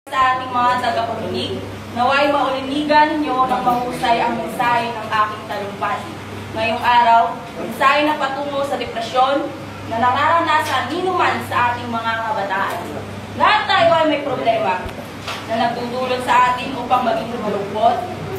Sa ating mga tagapakinig, naway maulinigan ninyo ng mahusay ang mensahe ng aking talumpati. Ngayong araw, mensahe na patungo sa depresyon na nararanasan ninuman sa ating mga kabataan. Lahat tayo ay may problema na nagdudulot sa atin upang maging malungkot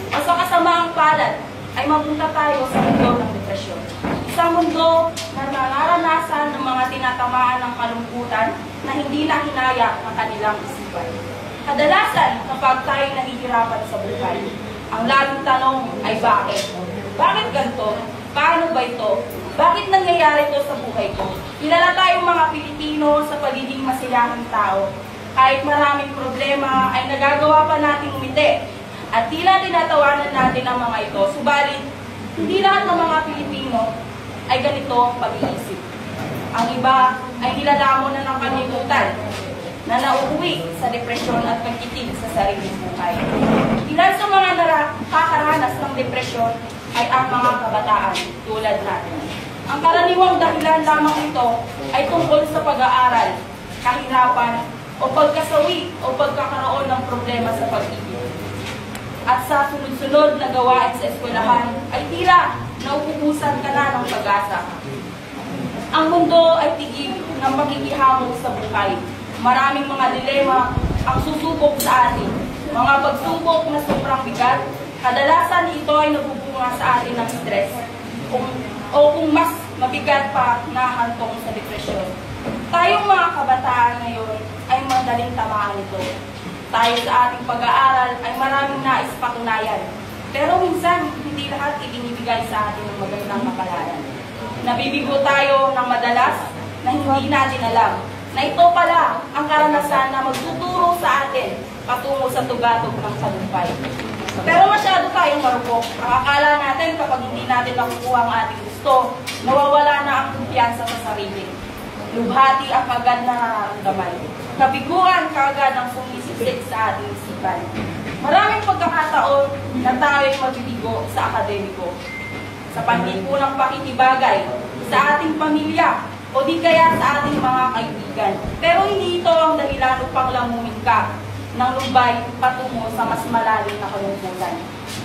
o sa kasamaang palad ay mapunta tayo sa mundo ng depresyon. Isang mundo na nararanasan ng mga tinatamaan ng kalungkutan na hindi na hinaya ng kanilang isipan. Kadalasan, kapag tayo nahihirapan sa buhay, ang laging tanong ay bakit? Bakit ganito? Paano ba ito? Bakit nangyayari ito sa buhay ko? Kilala tayong mga Pilipino sa pagiging masayahing tao. Kahit maraming problema, ay nagagawa pa nating umiti. At tila tinatawanan natin ang mga ito. Subalit, hindi lahat ng mga Pilipino ay ganito ang pag-iisip. Ang iba ay nilalamon na ng kalimutan, na nauuwi sa depresyon at pagkitig sa sariling buhay. Ilan sa mga nakakaranas ng depresyon ay ang mga kabataan tulad natin. Ang karaniwang dahilan lamang ito ay tungkol sa pag-aaral, kahirapan, o pagkasawi o pagkakaroon ng problema sa pag-ibig. At sa sunod-sunod na gawain sa eskwelahan ay tila nauubusan ka na ng pag-asa. Ang mundo ay tigil ng pakikihamon sa buhay. Maraming mga dilema ang susubok sa atin. Mga pagsubok na sobrang bigat, kadalasan ito ay nagbubunga sa atin ng stress o kung mas mabigat pa, nahantong sa depresyon. Tayong mga kabataan ngayon ay madaling tamaan ito. Tayo sa ating pag-aaral ay maraming nais patunayan. Pero minsan, hindi lahat ibinibigay sa atin ng magandang kapalaran. Nabibigo tayo ng madalas na hindi natin alam na ito pala ang karanasan na magtuturo sa atin patungo sa tugatog ng talumpay. Pero masyado tayong marupok. Ang akala natin kapag hindi natin nakukuha ang ating gusto, nawawala na ang kumpiyansa sa sarili. Lubhati ang kagad na nararamdaman. Kabiguan kagad ang sumisisik sa ating isipan. Maraming pagkakataon na tayo'y mabibigo sa akademiko, sa panlipunang pakikibagay, sa ating pamilya, o di kaya sa ating mga kaibigan. Pero hindi ito ang dahilan upang lamunin ka ng lubay patungo sa mas malalim na kalungkutan.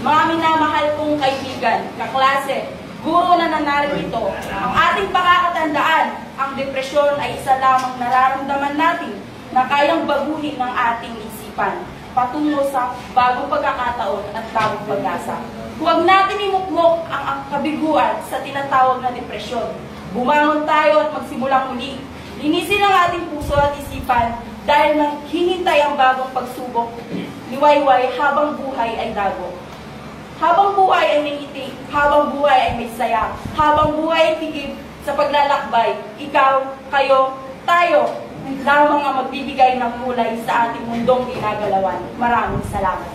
Mga minamahal kong kaibigan, kaklase, guro na narito, ang ating pakakatandaan, ang depresyon ay isa lamang nararamdaman natin na kayang baguhin ng ating isipan patungo sa bagong pagkakataon at bagong pag-asa. Huwag natin imukmok ang kabiguan sa tinatawag na depresyon. Bumangon tayo at magsimulang muli. Linisin ang ating puso at isipan dahil naghihintay ang bagong pagsubok. Liwayway habang buhay ay dago. Habang buhay ay may ngiti, habang buhay ay may saya, habang buhay ay tigib sa paglalakbay, ikaw, kayo, tayo, lamang ang magbibigay ng kulay sa ating mundong ginagalawan. Maraming salamat.